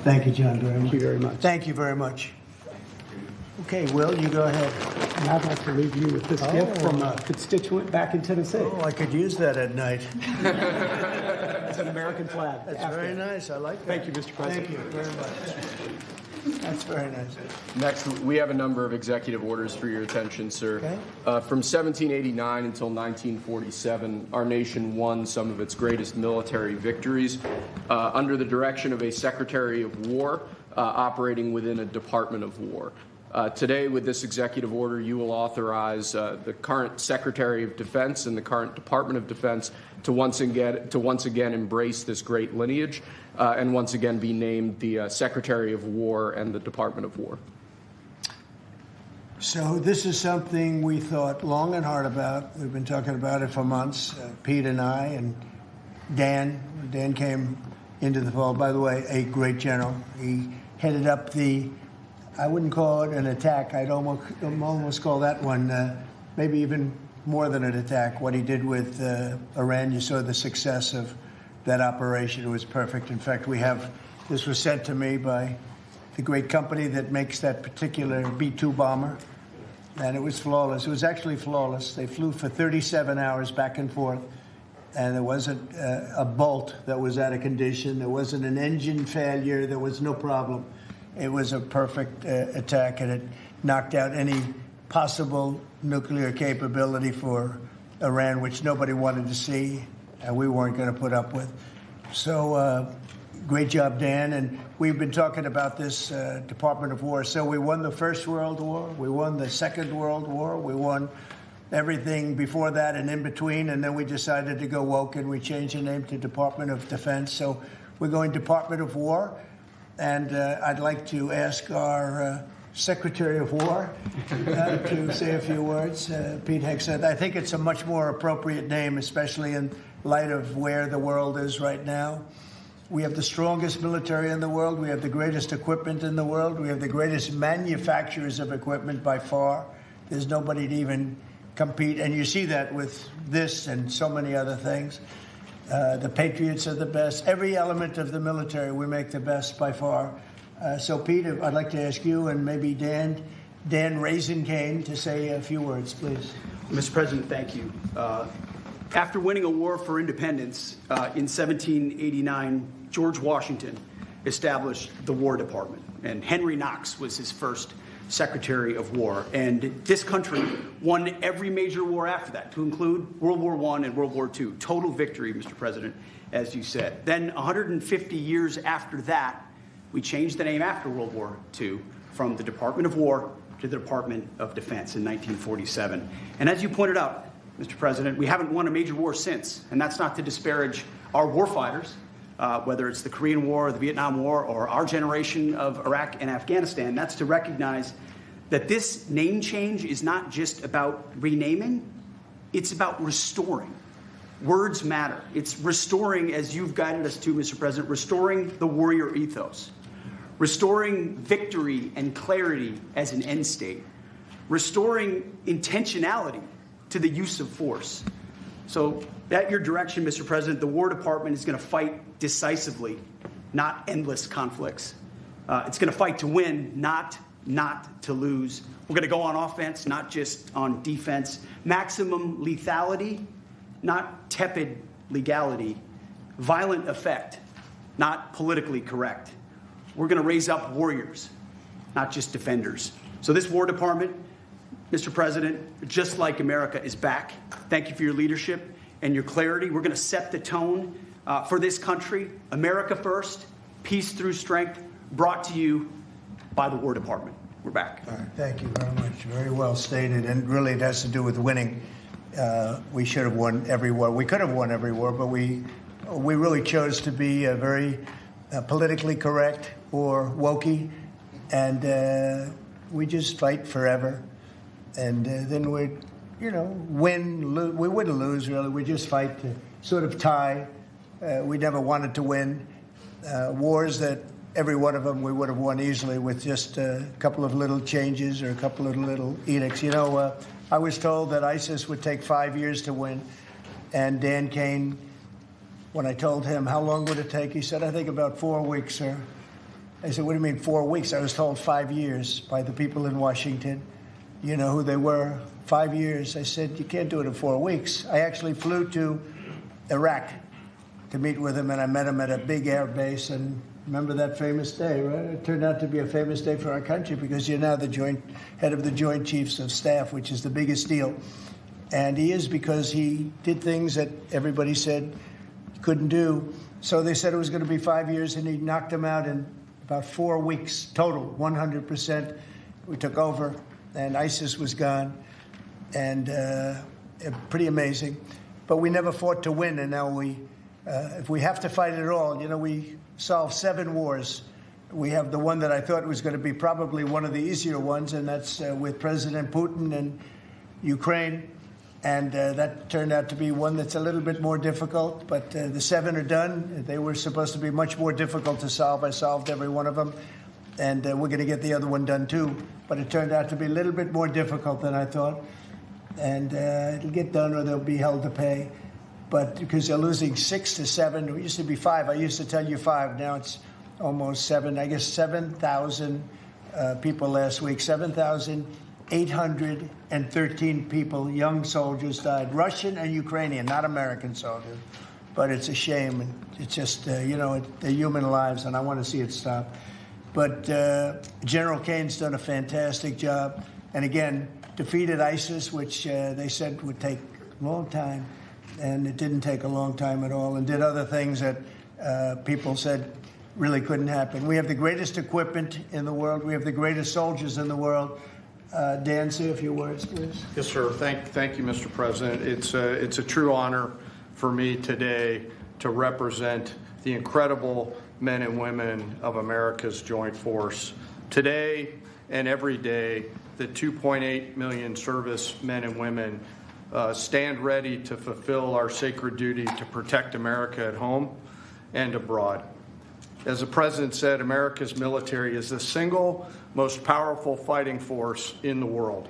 Thank you, John, very much. Thank you very much. Thank you very much. Okay, Will, you go ahead. And I'd like to leave you with this gift from a constituent back in Tennessee. Oh, I could use that at night. It's an American flag. That's very nice. I like that. Thank you, Mr. President. Thank you very much. That's very nice. Next, we have a number of executive orders for your attention, sir. Okay. From 1789 until 1947, our nation won some of its greatest military victories under the direction of a Secretary of War operating within a Department of War. Today, with this executive order, you will authorize the current Secretary of Defense and the current Department of Defense to once again embrace this great lineage and once again be named the Secretary of War and the Department of War. So this is something we thought long and hard about. We've been talking about it for months, Pete and I, and Dan. Dan came into the fold. By the way, a great general. He headed up the, I wouldn't call it an attack. I'd almost call that one maybe even more than an attack. What he did with Iran, you saw the success of that operation. It was perfect. In fact, this was sent to me by the great company that makes that particular B-2 bomber, and it was flawless. It was actually flawless. They flew for 37 hours back and forth, and there wasn't a bolt that was out of condition. There wasn't an engine failure. There was no problem. It was a perfect attack, and it knocked out any possible nuclear capability for Iran, which nobody wanted to see, and we weren't going to put up with. So great job, Dan. And we've been talking about this Department of War. So we won the First World War. We won the Second World War. We won everything before that and in between. And then we decided to go woke, and we changed the name to Department of Defense. So we're going Department of War. And I'd like to ask our Secretary of War to say a few words. Pete Hegseth. I think it's a much more appropriate name, especially in light of where the world is right now. We have the strongest military in the world. We have the greatest equipment in the world. We have the greatest manufacturers of equipment by far. There's nobody to even compete. And you see that with this and so many other things. The Patriots are the best. Every element of the military, we make the best by far. So, Pete, I'd like to ask you and maybe Dan Raisin Kane to say a few words, please. Mr. President, thank you. After winning a war for independence in 1789, George Washington established the War Department, and Henry Knox was his first Secretary of War. And this country won every major war after that, to include World War I and World War II. Total victory, Mr. President, as you said. Then 150 years after that, we changed the name after World War II from the Department of War to the Department of Defense in 1947. And as you pointed out, Mr. President, we haven't won a major war since, and that's not to disparage our warfighters, whether it's the Korean War, or the Vietnam War, or our generation of Iraq and Afghanistan. That's to recognize that this name change is not just about renaming, it's about restoring. Words matter. It's restoring, as you've guided us to, Mr. President, restoring the warrior ethos, restoring victory and clarity as an end state, restoring intentionality to the use of force. So at your direction, Mr. President, the War Department is going to fight decisively, not endless conflicts. It's going to fight to win, not to lose. We're going to go on offense, not just on defense. Maximum lethality, not tepid legality. Violent effect, not politically correct. We're going to raise up warriors, not just defenders. So this War Department, Mr. President, just like America, is back. Thank you for your leadership and your clarity. We're going to set the tone for this country. America first, peace through strength, brought to you by the War Department. We're back. All right, thank you very much. Very well stated, and really it has to do with winning. We should have won every war. We could have won every war, but we really chose to be very politically correct or wokey, and we just fight forever. And then we'd, win, we wouldn't lose, really. We just fight to sort of tie. We never wanted to win. Wars that every one of them we would have won easily with just a couple of little changes or a couple of little edicts. I was told that ISIS would take 5 years to win. And Dan Kane, when I told him how long would it take, he said, I think about 4 weeks, sir. I said, what do you mean 4 weeks? I was told 5 years by the people in Washington. You know who they were? 5 years. I said, you can't do it in 4 weeks. I actually flew to Iraq to meet with him, and I met him at a big air base. And remember that famous day, right? It turned out to be a famous day for our country because you're now the head of the Joint Chiefs of Staff, which is the biggest deal. And he is, because he did things that everybody said he couldn't do. So they said it was going to be 5 years, and he knocked them out in about 4 weeks total, 100%. We took over, and ISIS was gone, and pretty amazing. But we never fought to win, and now if we have to fight at all, we solved 7 wars. We have the one that I thought was going to be probably one of the easier ones, and that's with President Putin and Ukraine. And that turned out to be one that's a little bit more difficult, but the 7 are done. They were supposed to be much more difficult to solve. I solved every one of them, and we're going to get the other one done too. But it turned out to be a little bit more difficult than I thought. And it'll get done, or they'll be held to pay. But because they're losing 6 to 7, it used to be 5. I used to tell you 5. Now it's almost 7. I guess 7,000 people last week. 7,813 people, young soldiers, died. Russian and Ukrainian, not American soldiers. But it's a shame. And it's just, they're human lives, and I want to see it stop. But General Kane's done a fantastic job. And again, defeated ISIS, which they said would take a long time. And it didn't take a long time at all, and did other things that people said really couldn't happen. We have the greatest equipment in the world. We have the greatest soldiers in the world. Dan, say a few words, please. Yes, sir. Thank you, Mr. President. It's a true honor for me today to represent the incredible men and women of America's joint force. Today and every day, the 2.8 million service men and women stand ready to fulfill our sacred duty to protect America at home and abroad. As the President said, America's military is the single most powerful fighting force in the world.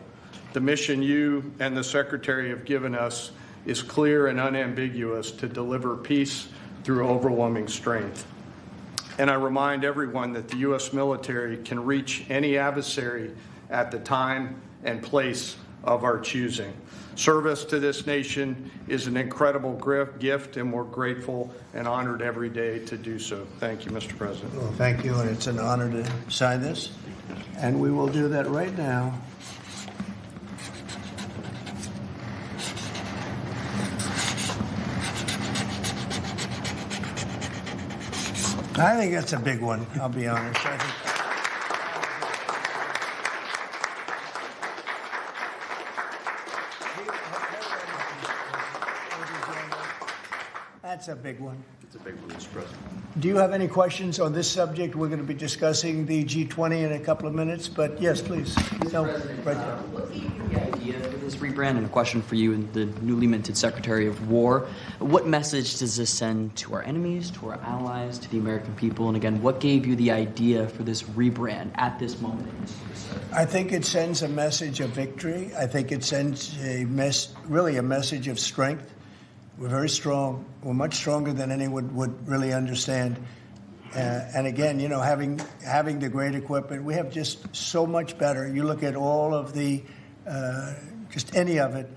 The mission you and the Secretary have given us is clear and unambiguous: to deliver peace through overwhelming strength. And I remind everyone that the U.S. military can reach any adversary at the time and place of our choosing. Service to this nation is an incredible gift, and we're grateful and honored every day to do so. Thank you, Mr. President. Well, thank you, and it's an honor to sign this. And we will do that right now. I think that's a big one, I'll be honest. That's a big one. It's a big one, Mr. President. Do you have any questions on this subject? We're going to be discussing the G20 in a couple of minutes, but yes, please. No, right there. What gave you the idea for this rebrand? And a question for you, and the newly minted Secretary of War. What message does this send to our enemies, to our allies, to the American people? And again, what gave you the idea for this rebrand at this moment in history? I think it sends a message of victory. I think it sends really a message of strength. We're very strong. We're much stronger than anyone would really understand. And again, having the great equipment, we have just so much better. You look at all of the, just any of it,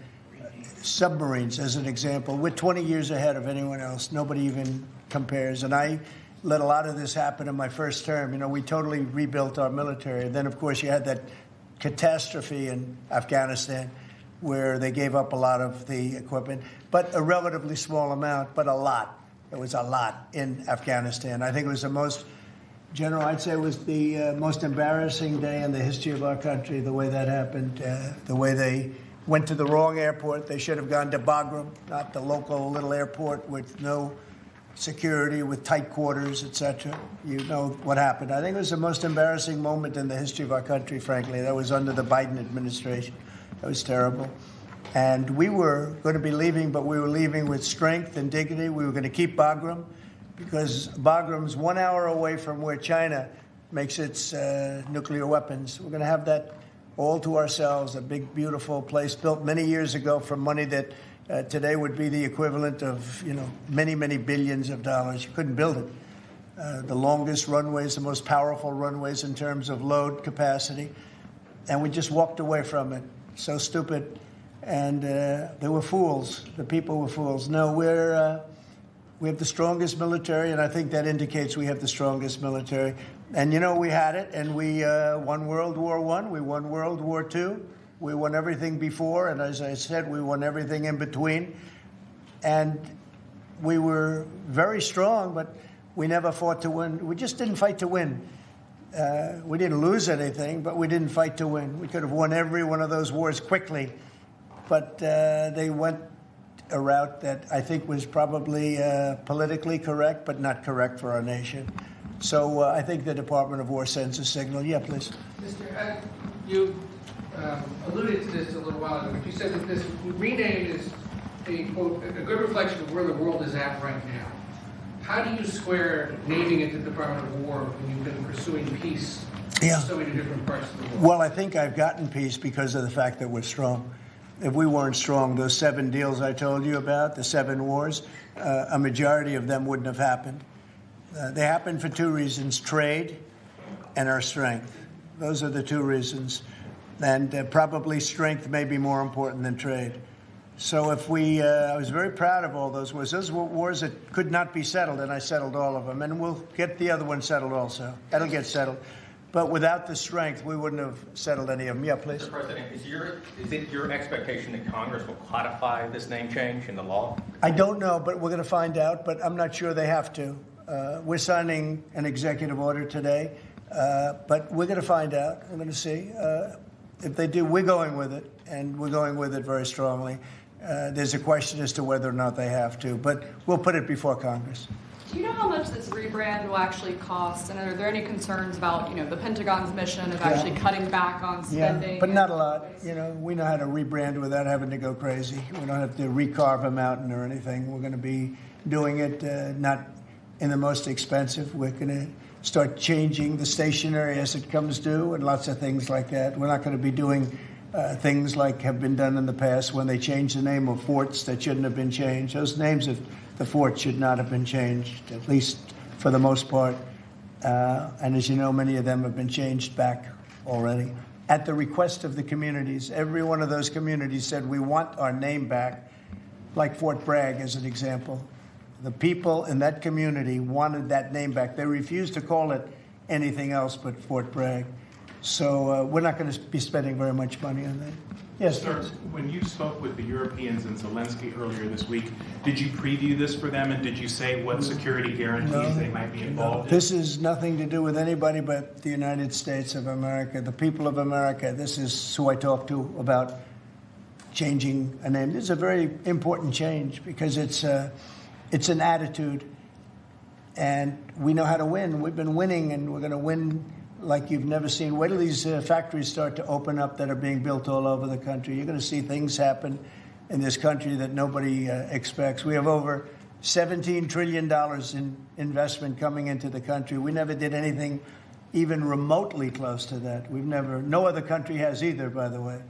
submarines as an example. We're 20 years ahead of anyone else. Nobody even compares. And I let a lot of this happen in my first term. We totally rebuilt our military. And then, of course, you had that catastrophe in Afghanistan, where they gave up a lot of the equipment, but a relatively small amount, but a lot. It was a lot in Afghanistan. I think it was the most, General, I'd say it was the most embarrassing day in the history of our country, the way that happened, the way they went to the wrong airport. They should have gone to Bagram, not the local little airport with no security, with tight quarters, etc. You know what happened. I think it was the most embarrassing moment in the history of our country, frankly. That was under the Biden administration. It was terrible. And we were going to be leaving, but we were leaving with strength and dignity. We were going to keep Bagram, because Bagram's 1 hour away from where China makes its nuclear weapons. We're going to have that all to ourselves, a big, beautiful place built many years ago for money that today would be the equivalent of, many, many billions of dollars. You couldn't build it. the longest runways, the most powerful runways in terms of load capacity. And we just walked away from it. So stupid. And they were fools. The people were fools. No, we have the strongest military, and I think that indicates we have the strongest military. And, we had it, and we won World War I, we won World War II, we won everything before, and as I said, we won everything in between. And we were very strong, but we never fought to win. We just didn't fight to win. We didn't lose anything, but we didn't fight to win. We could have won every one of those wars quickly, but they went a route that I think was probably politically correct, but not correct for our nation. So I think the Department of War sends a signal. Yeah, please. Mr. You alluded to this a little while ago, but you said that this rename is a, quote, a good reflection of where the world is at right now. How do you square naming it the Department of War when you've been pursuing peace in so many different parts of the world? Well, I think I've gotten peace because of the fact that we're strong. If we weren't strong, those 7 deals I told you about, the 7 wars, a majority of them wouldn't have happened. They happened for 2 reasons, trade and our strength. Those are the 2 reasons. And probably strength may be more important than trade. So if I was very proud of all those wars. Those were wars that could not be settled, and I settled all of them. And we'll get the other one settled also. That'll get settled. But without the strength, we wouldn't have settled any of them. Yeah, please. Mr. President, is it your expectation that Congress will codify this name change in the law? I don't know, but we're going to find out. But I'm not sure they have to. We're signing an executive order today, but we're going to find out. We're going to see. If they do, we're going with it, and we're going with it very strongly. There's a question as to whether or not they have to, but we'll put it before Congress. Do you know how much this rebrand will actually cost? And are there any concerns about, the Pentagon's mission of actually cutting back on spending? Yeah, but not a lot. We know how to rebrand without having to go crazy. We don't have to recarve a mountain or anything. We're going to be doing it not in the most expensive. We're going to start changing the stationery as it comes due and lots of things like that. We're not going to be doing things like have been done in the past when they changed the name of forts that shouldn't have been changed. Those names of the forts should not have been changed, at least for the most part. And as you know, many of them have been changed back already. At the request of the communities, every one of those communities said, we want our name back, like Fort Bragg as an example. The people in that community wanted that name back. They refused to call it anything else but Fort Bragg. So we're not going to be spending very much money on that. Yes, sir. When you spoke with the Europeans and Zelensky earlier this week, did you preview this for them, and did you say what security guarantees they might be involved in? This is nothing to do with anybody but the United States of America, the people of America. This is who I talked to about changing a name. This is a very important change because it's an attitude, and we know how to win. We've been winning, and we're going to win like you've never seen. Wait till these factories start to open up that are being built all over the country. You're going to see things happen in this country that nobody expects. We have over $17 trillion in investment coming into the country. We never did anything even remotely close to that. No other country has either, by the way.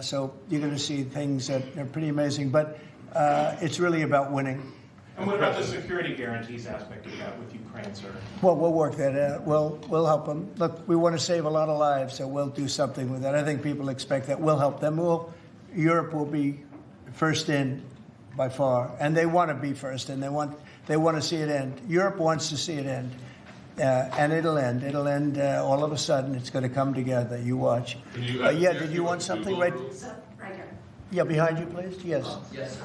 So you're going to see things that are pretty amazing. But it's really about winning. And what about the security guarantees aspect of that with Ukraine, sir? Well, we'll work that out. We'll help them. Look, we want to save a lot of lives, so we'll do something with that. I think people expect that. We'll help them. Europe will be first in by far, and they want to be first, and they want to see it end. Europe wants to see it end, and it'll end. It'll end all of a sudden. It's going to come together. You watch. Did you want something right? Right here. Yeah, behind you, please. Yes. Yes, sir.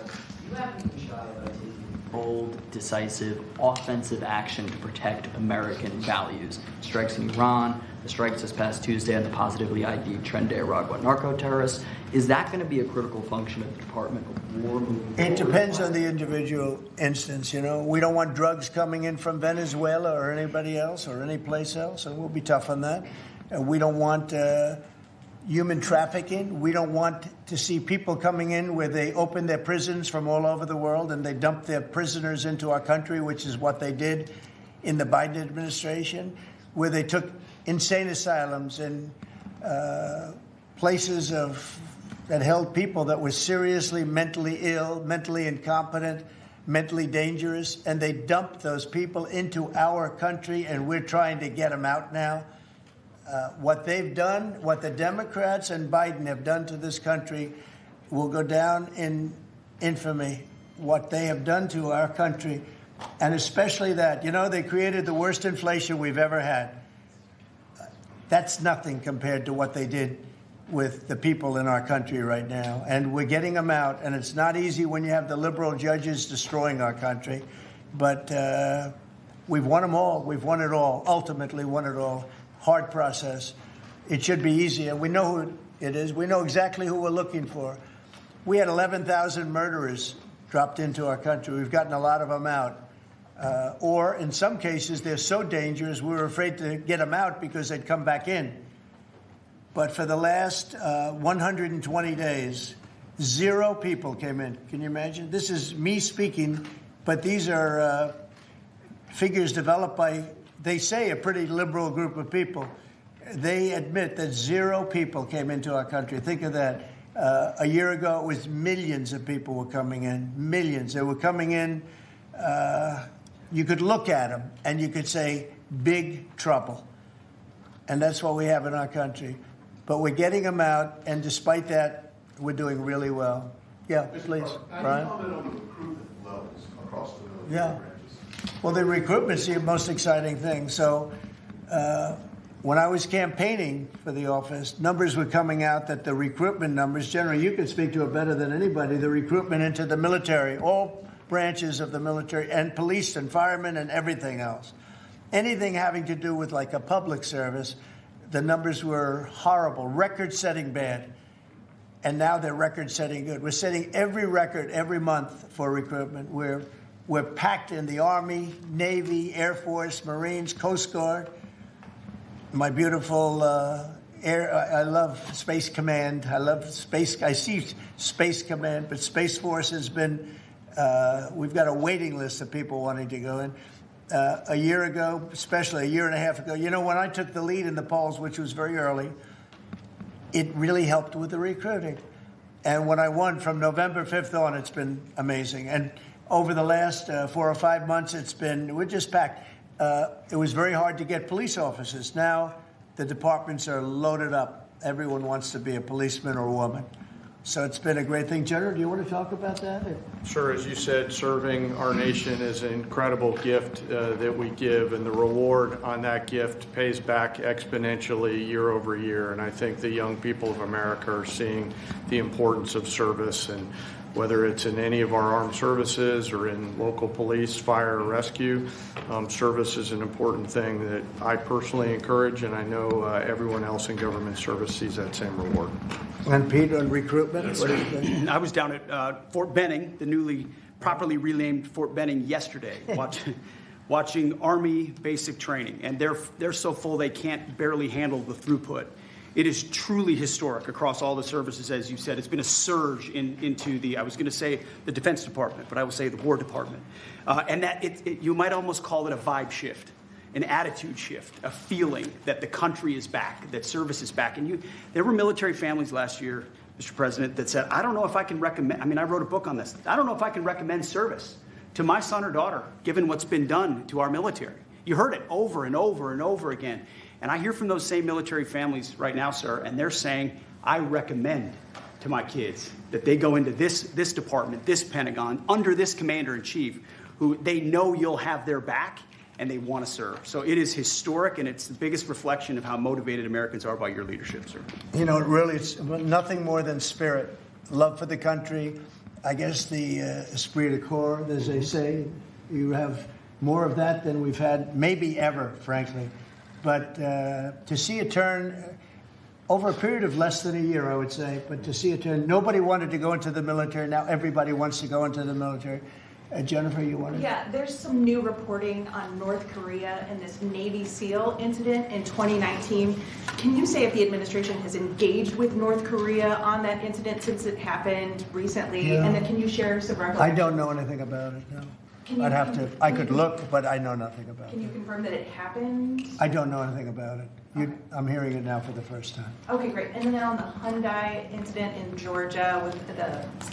You haven't been shy about taking bold, decisive, offensive action to protect American values. Strikes in Iran, the strikes this past Tuesday on the positively ID'd Tren de Aragua narco-terrorists. Is that going to be a critical function of the Department of War moving forward? It depends on the individual instance, We don't want drugs coming in from Venezuela or anybody else or any place else, and we'll be tough on that. We don't want human trafficking. We don't want to see people coming in where they open their prisons from all over the world and they dump their prisoners into our country, which is what they did in the Biden administration, where they took insane asylums and places that held people that were seriously mentally ill, mentally incompetent, mentally dangerous, and they dumped those people into our country, and we're trying to get them out now. What they've done, what the Democrats and Biden have done to this country will go down in infamy. What they have done to our country, and especially that, they created the worst inflation we've ever had. That's nothing compared to what they did with the people in our country right now. And we're getting them out, and it's not easy when you have the liberal judges destroying our country. But we've won them all. We've won it all, ultimately won it all. Hard process. It should be easier. We know who it is. We know exactly who we're looking for. We had 11,000 murderers dropped into our country. We've gotten a lot of them out. Or in some cases, they're so dangerous, we were afraid to get them out because they'd come back in. But for the last 120 days, 0 people came in. Can you imagine? This is me speaking, but these are figures developed by, they say, a pretty liberal group of people. They admit that 0 people came into our country. Think of that. A year ago, it was millions of people were coming in. Millions. They were coming in. You could look at them and you could say, big trouble. And that's what we have in our country. But we're getting them out, and despite that, we're doing really well. Yeah, please, Brian. Comment on the recruitment levels across the military branches. Well, the recruitment's the most exciting thing. So when I was campaigning for the office, numbers were coming out that the recruitment numbers, generally, you can speak to it better than anybody, the recruitment into the military, all branches of the military, and police and firemen and everything else. Anything having to do with like a public service, the numbers were horrible, record-setting bad. And now they're record-setting good. We're setting every record every month for recruitment. We're packed in the Army, Navy, Air Force, Marines, Coast Guard. My beautiful I love Space Command. I see Space Command, but Space Force has been, we've got a waiting list of people wanting to go in. A year ago, especially a year and a half ago, when I took the lead in the polls, which was very early, it really helped with the recruiting. And when I won from November 5th on, it's been amazing. And over the last 4 or 5 months, we're just packed. It was very hard to get police officers. Now the departments are loaded up. Everyone wants to be a policeman or woman. So it's been a great thing. General, do you want to talk about that? Sure. As you said, serving our nation is an incredible gift that we give, and the reward on that gift pays back exponentially year over year. And I think the young people of America are seeing the importance of service, and whether it's in any of our armed services or in local police, fire, or rescue, service is an important thing that I personally encourage, and I know everyone else in government service sees that same reward. And Pete, on recruitment? Yes, what do you think? I was down at Fort Benning, the newly properly renamed Fort Benning, yesterday, watching Army basic training, and they're so full they can't barely handle the throughput. It is truly historic across all the services, as you said. It's been a surge into I was going to say the Defense Department, but I will say the War Department. And that you might almost call it a vibe shift, an attitude shift, a feeling that the country is back, that service is back. And there were military families last year, Mr. President, that said, I don't know if I can recommend, I wrote a book on this. I don't know if I can recommend service to my son or daughter, given what's been done to our military. You heard it over and over and over again. And I hear from those same military families right now, sir, and they're saying, I recommend to my kids that they go into this department, this Pentagon, under this commander-in-chief, who they know you'll have their back and they want to serve. So it is historic, and it's the biggest reflection of how motivated Americans are by your leadership, sir. Really, it's nothing more than spirit, love for the country. I guess the esprit de corps, as they say, you have more of that than we've had maybe ever, frankly. But to see a turn over a period of less than a year, I would say, but to see a turn, nobody wanted to go into the military. Now everybody wants to go into the military. Jennifer, you wanted? Yeah, there's some new reporting on North Korea and this Navy SEAL incident in 2019. Can you say if the administration has engaged with North Korea on that incident since it happened recently? Yeah. And then can you share some recollections? I don't know anything about it, no. I could look, but I know nothing about it. Can you confirm that it happened? I don't know anything about it. I'm hearing it now for the first time. Okay, great. And then on the Hyundai incident in Georgia with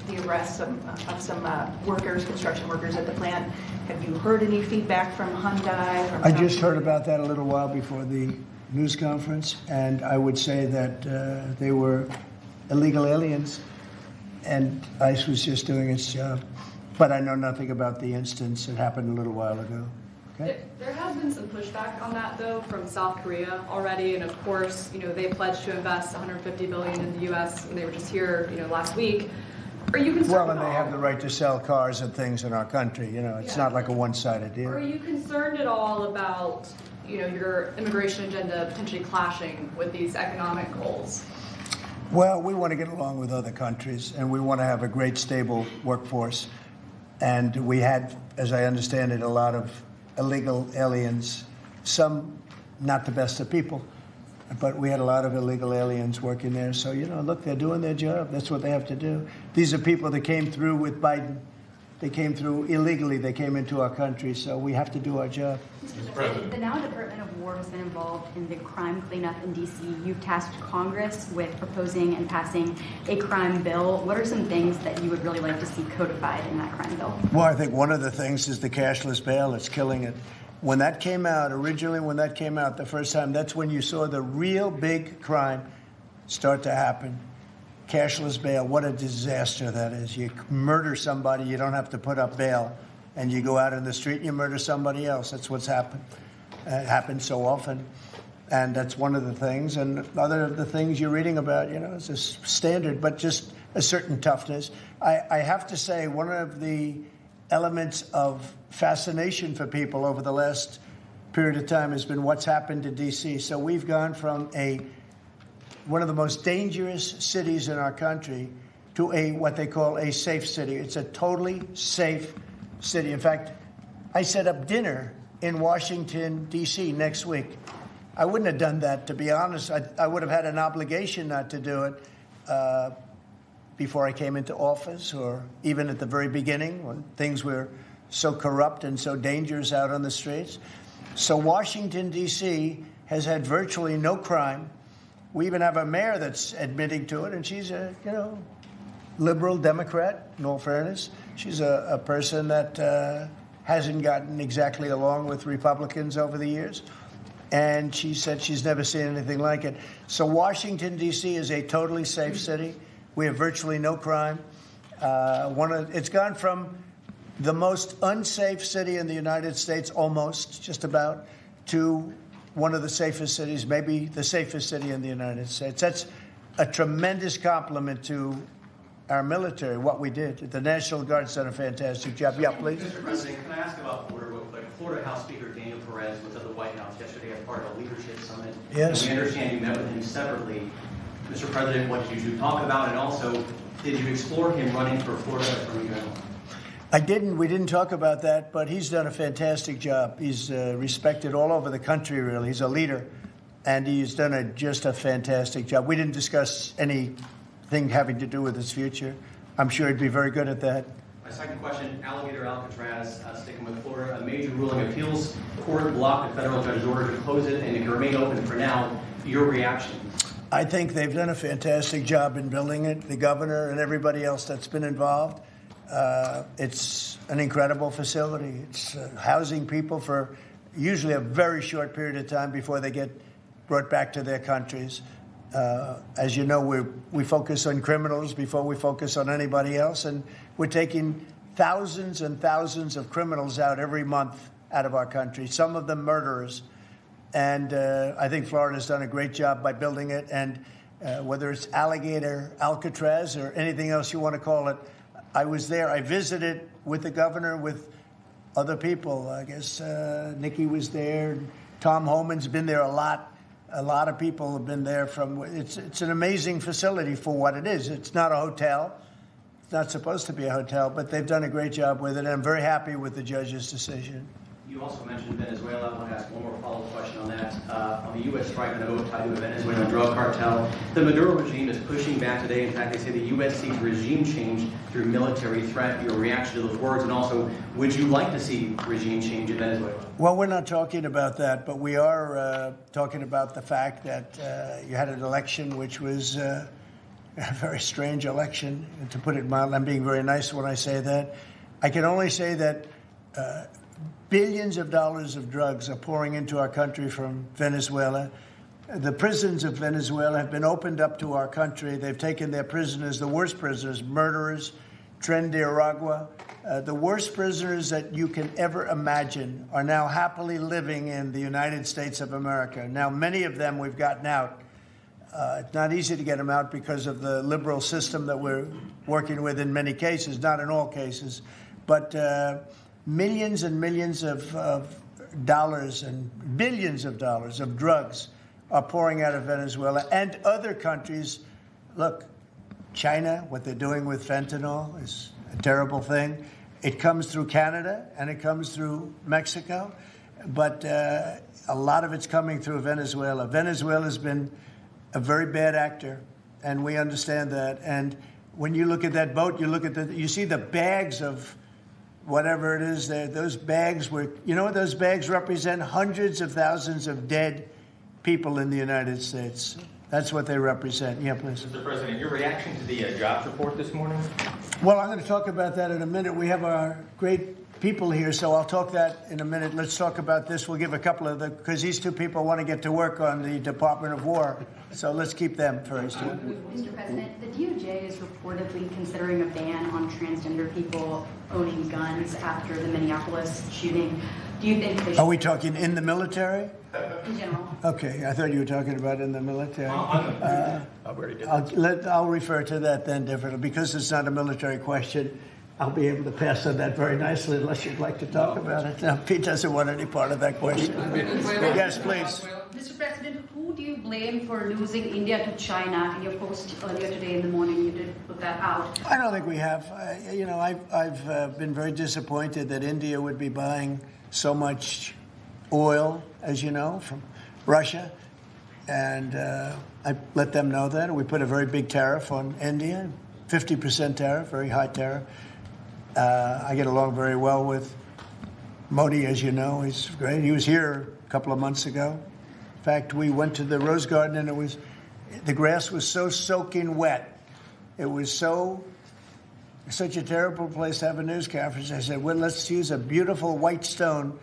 the arrest of some workers, construction workers at the plant, have you heard any feedback from Hyundai? I just heard about that a little while before the news conference, and I would say that they were illegal aliens, and ICE was just doing its job. But I know nothing about the instance. It happened a little while ago. Okay. There has been some pushback on that, though, from South Korea already, and of course, they pledged to invest $150 billion in the U.S. when they were just here, last week. Are you concerned? Well, and they have the right to sell cars and things in our country. It's not like a one-sided deal. Are you concerned at all about, your immigration agenda potentially clashing with these economic goals? Well, we want to get along with other countries, and we want to have a great, stable workforce. And we had, as I understand it, a lot of illegal aliens, some not the best of people, but we had a lot of illegal aliens working there. So, look, they're doing their job. That's what they have to do. These are people that came through with Biden. They came through illegally. They came into our country, so we have to do our job. Mr. President, the now Department of War has been involved in the crime cleanup in D.C. You've tasked Congress with proposing and passing a crime bill. What are some things that you would really like to see codified in that crime bill? Well, I think one of the things is the cashless bail. It's killing it. When that came out, the first time, that's when you saw the real big crime start to happen. Cashless bail, what a disaster that is. You murder somebody, you don't have to put up bail, and you go out in the street and you murder somebody else. That's what's happened. It happens so often, and that's one of the things. And other of the things you're reading about, it's a standard, but just a certain toughness. I have to say, one of the elements of fascination for people over the last period of time has been what's happened to D.C. So we've gone from one of the most dangerous cities in our country to what they call a safe city. It's a totally safe city. In fact, I set up dinner in Washington, D.C. next week. I wouldn't have done that, to be honest. I would have had an obligation not to do it before I came into office, or even at the very beginning when things were so corrupt and so dangerous out on the streets. So Washington, D.C. has had virtually no crime. We even have a mayor that's admitting to it, and she's a, liberal Democrat, in all fairness. She's a person that hasn't gotten exactly along with Republicans over the years. And she said she's never seen anything like it. So Washington, D.C. is a totally safe city. We have virtually no crime. It's gone from the most unsafe city in the United States, almost, just about, to one of the safest cities, maybe the safest city in the United States. That's a tremendous compliment to our military, what we did. The National Guard's done a fantastic job. Yeah, please. Mr. President, can I ask about Florida real quick? Florida House Speaker Daniel Perez was at the White House yesterday as part of a leadership summit. Yes. And we understand you met with him separately. Mr. President, what did you talk about? And also, did you explore him running for Florida Attorney General? I didn't. We didn't talk about that, but he's done a fantastic job. He's respected all over the country, really. He's a leader, and he's done just a fantastic job. We didn't discuss anything having to do with his future. I'm sure he'd be very good at that. My second question, Alligator Alcatraz, sticking with Florida, a major ruling appeals court blocked a federal judge's order to close it, and it can remain open for now. Your reaction? I think they've done a fantastic job in building it, the governor and everybody else that's been involved. It's an incredible facility. It's housing people for usually a very short period of time before they get brought back to their countries. As you know, we focus on criminals before we focus on anybody else, and we're taking thousands and thousands of criminals out every month out of our country, some of them murderers. And I think Florida's done a great job by building it, and whether it's Alligator Alcatraz or anything else you want to call it, I was there. I visited with the governor, with other people. I guess Nikki was there. Tom Homan's been there a lot. A lot of people have been there. It's an amazing facility for what it is. It's not a hotel. It's not supposed to be a hotel, but they've done a great job with it. And I'm very happy with the judge's decision. You You also mentioned Venezuela. I want to ask one more follow-up question on that. On the U.S. strike on the boat tied to a Venezuelan drug cartel, the Maduro regime is pushing back today. In fact, they say the U.S. seeks regime change through military threat. Your reaction to those words, and also, would you like to see regime change in Venezuela? Well, we're not talking about that, but we are talking about the fact that you had an election which was a very strange election, to put it mildly. I'm being very nice when I say that. I can only say that billions of dollars of drugs are pouring into our country from Venezuela. The prisons of Venezuela have been opened up to our country. They've taken their prisoners, the worst prisoners, murderers, Tren de Aragua. The worst prisoners that you can ever imagine are now happily living in the United States of America. Now, many of them we've gotten out. It's not easy to get them out because of the liberal system that we're working with in many cases, not in all cases. But millions and millions of dollars and billions of dollars of drugs are pouring out of Venezuela and other countries. Look, China, what they're doing with fentanyl is a terrible thing. It comes through Canada and it comes through Mexico, but a lot of it's coming through Venezuela. Venezuela's been a very bad actor, and we understand that. And when you look at that boat, you see the bags of whatever it is there. Those bags those bags represent hundreds of thousands of dead people in the United States. That's what they represent. Yeah, please. Mr. President, your reaction to the jobs report this morning? Well, I'm going to talk about that in a minute. We have our great people here, so I'll talk that in a minute. Let's talk about this. We'll give a couple of because these two people want to get to work on the Department of War. So let's keep them first. Mr. President, the DOJ is reportedly considering a ban on transgender people owning guns after the Minneapolis shooting. Do you think they should... Are we talking in the military? In general. Okay, I thought you were talking about in the military. I'll I'll refer to that then differently. Because it's not a military question, I'll be able to pass on that very nicely unless you'd like to talk about it. Now, Pete doesn't want any part of that question. Yes, please. Mr. President, who do you blame for losing India to China? In your post earlier today in the morning, you did put that out. I don't think we have. I've been very disappointed that India would be buying so much oil, as you know, from Russia. And I let them know that. We put a very big tariff on India, 50% tariff, very high tariff. I get along very well with Modi, as you know. He's great. He was here a couple of months ago. In fact, we went to the Rose Garden, and the grass was so soaking wet. It was such a terrible place to have a news conference. I said, well, let's use a beautiful white stone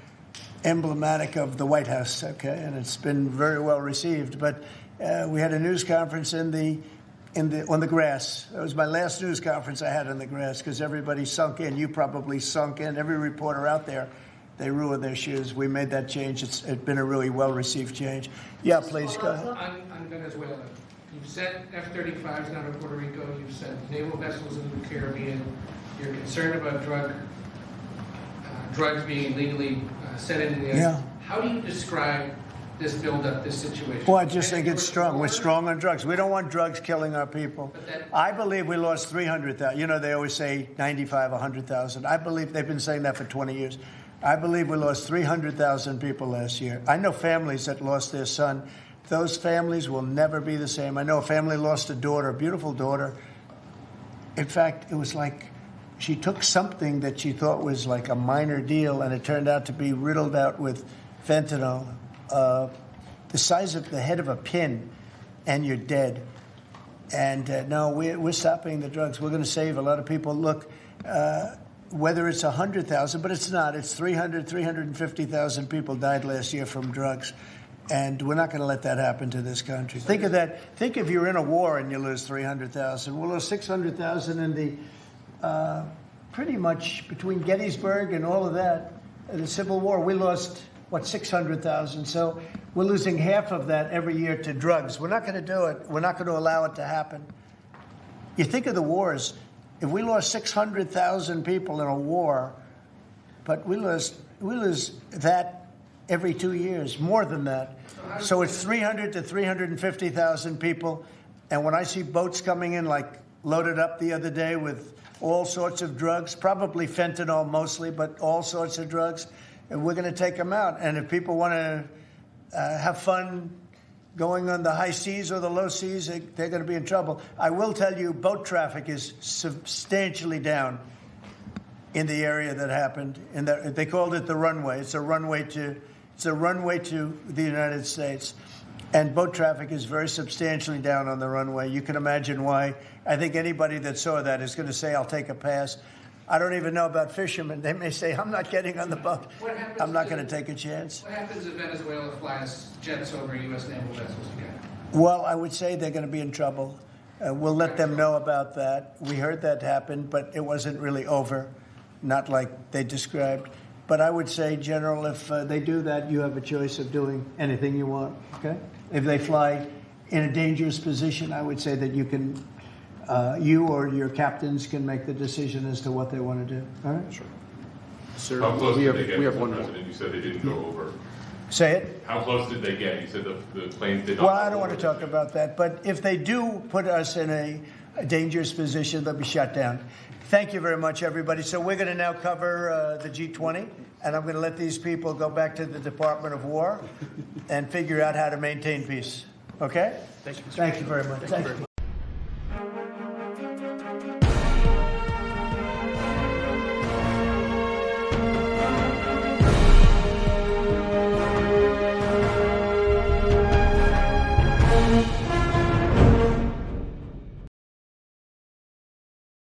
emblematic of the White House, okay? And it's been very well received. But we had a news conference on the grass. That was my last news conference I had on the grass because everybody sunk in. You probably sunk in. Every reporter out there, they ruined their shoes. We made that change. It's been a really well-received change. Yeah, please, go ahead. On Venezuela, you've sent F-35s down to Puerto Rico. You've sent naval vessels into the Caribbean. You're concerned about drugs being illegally sent into the yeah. How do you describe this buildup, this situation? Well, I just think it's strong. We're strong on drugs. We don't want drugs killing our people. I believe we lost 300,000. You know, they always say 95, 100,000. I believe they've been saying that for 20 years. I believe we lost 300,000 people last year. I know families that lost their son. Those families will never be the same. I know a family lost a daughter, a beautiful daughter. In fact, it was like she took something that she thought was like a minor deal, and it turned out to be riddled out with fentanyl, the size of the head of a pin, and you're dead. And no, we're stopping the drugs. We're going to save a lot of people. Look, whether it's 100,000, but it's not. It's 350,000 people died last year from drugs. And we're not going to let that happen to this country. Think of that. Think if you're in a war and you lose 300,000. We'll lose 600,000 in the pretty much between Gettysburg and all of that, the Civil War. We lost, 600,000. So we're losing half of that every year to drugs. We're not going to do it. We're not going to allow it to happen. You think of the wars. If we lost 600,000 people in a war, but we lose that every 2 years, more than that. So it's 300 to 350,000 people. And when I see boats coming in, like loaded up the other day with all sorts of drugs, probably fentanyl mostly, but all sorts of drugs, and we're going to take them out. And if people want to have fun going on the high seas or the low seas, they're going to be in trouble. I will tell you, boat traffic is substantially down in the area that happened. They called it the runway. It's a runway to the United States. And boat traffic is very substantially down on the runway. You can imagine why. I think anybody that saw that is going to say, I'll take a pass. I don't even know about fishermen. They may say, I'm not getting on the boat. I'm not going to take a chance. What happens if Venezuela flies jets over U.S. naval vessels again? Well, I would say they're going to be in trouble. We'll let them know about that. We heard that happen, but it wasn't really over, not like they described. But I would say, General, if they do that, you have a choice of doing anything you want, okay? If they fly in a dangerous position, I would say that you can, you or your captains can make the decision as to what they want to do, all right? Sure. Sir, How close we did have, they get, we have Mr. one more. President? You said they didn't go over. Say it? How close did they get? You said the plane did not. Well, I don't want to talk about that, but if they do put us in a dangerous position, they'll be shut down. Thank you very much, everybody. So we're going to now cover the G20, and I'm going to let these people go back to the Department of War and figure out how to maintain peace. Okay? Thank you, Mr. Thank you very much. Thank you.